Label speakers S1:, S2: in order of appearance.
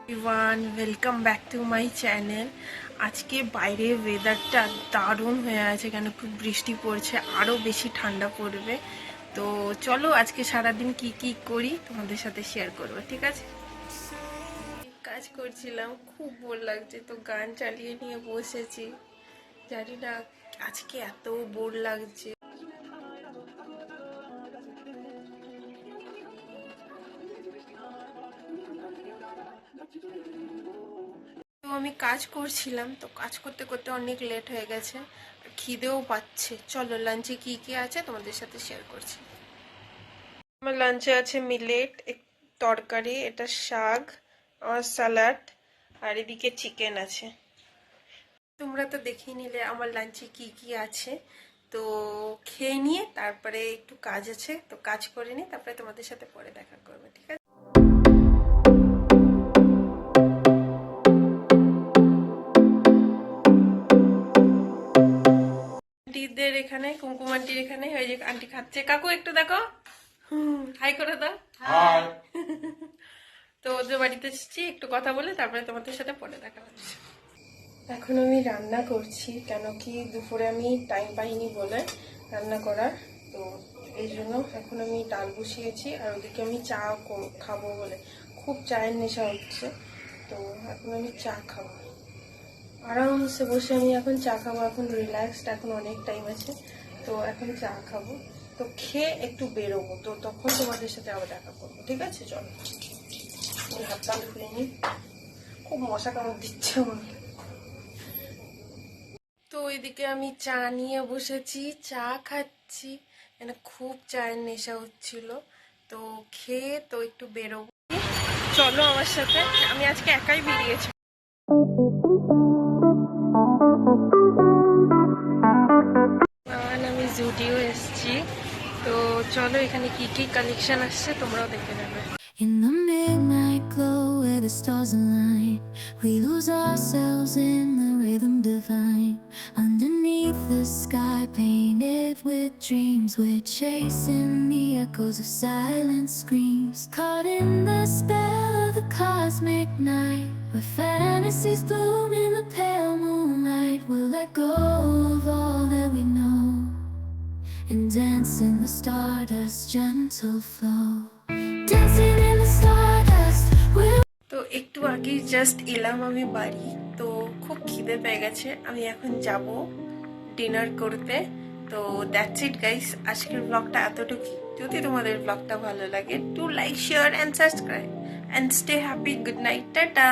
S1: Everyone, welcome back to my channel. আজকে বাইরে ওয়েদারটা দারুণ হয়ে আছে, কেন খুব বৃষ্টি পড়ছে, আরও বেশি ঠান্ডা পড়বে। তো চলো আজকে সারাদিন কি কি করি তোমাদের সাথে শেয়ার করবো, ঠিক আছে? কাজ করছিলাম, খুব বোর লাগছে, তো গান চালিয়ে নিয়ে বসেছি। জানি না আজকে এত বোর লাগছে। তো আমি কাজ করছিলাম, তো কাজ করতে করতে অনেক লেট হয়ে গেছে, খিদেও পাচ্ছে। চলো লাঞ্চে কি কি আছে তোমাদের সাথে শেয়ার করছি। আমার লাঞ্চে আছে মিলেট তরকারি, এটা শাক, আর স্যালাড, আর এদিকে চিকেন আছে। তোমরা তো দেখেই নিলে আমার লাঞ্চে কি কি আছে। তো খেয়ে নিয়ে তারপরে একটু কাজ আছে, তো কাজ করে নিই, তারপরে তোমাদের সাথে পরে দেখা করবো, ঠিক আছে? আন্টিদের এখানে, কুমকুম আন্টির এখানে, ওই যে আন্টি খাচ্ছে। কাকু একটু দেখো, হাই করে দাও। তো ওদের বাড়িতে এসেছি, একটু কথা বলে তারপরে তোমাদের সাথে পরে দেখা হচ্ছে। এখন আমি রান্না করছি, কেন কি দুপুরে আমি টাইম পাইনি বলে রান্না করার। তো এই জন্য এখন আমি ডাল বসিয়েছি, আর ওদিকে আমি চা খাবো বলে খুব চায়ের নেশা হচ্ছে। তো এখন আমি চা খাবো, আরামসে বসে আমি এখন চা খাবো। এখন রিল্যাক্সড, এখন অনেক টাইম আছে, তো এখন চা খাবো। তো খেয়ে একটু বেরোবো, তো তখন তোমাদের সাথে আবার দেখা করবো, ঠিক আছে? চলো হাত পা ধুয়ে নিই, খুব মশা কামড় দিচ্ছে আমার। তো ওইদিকে আমি চা নিয়ে বসেছি, চা খাচ্ছি, মানে খুব চায়ের নেশা হচ্ছিল। তো খেয়ে তো একটু বেরোবো, চলো আমার সাথে। আমি আজকে একাই বেরিয়েছি। আমি জুডিও এসেছি, তো চলো এখানে কি কি কালেকশন আসছে তোমরাও দেখে নেবে।
S2: In the midnight glow where the stars align, we lose ourselves in the rhythm divine. Underneath the sky painted with dreams, we're chasing the echoes of silent screams. Caught in the spell of the cosmic night, where fantasies bloom in the pale moonlight. We'll let go of all that we know and dance in the stardust's gentle flow. Dancing in the stardust.
S1: তো একটু আগে just এলাম আমি বাড়ি, তো খুব খিদে পেয়ে গেছে, আমি এখন যাব ডিনার করতে। তো দ্যাটস ইট গাইস, আজকের ব্লগটা এতটুকু। যদি তোমাদের ব্লগটা ভালো লাগে, to like, share and subscribe and stay happy. Good night, tata.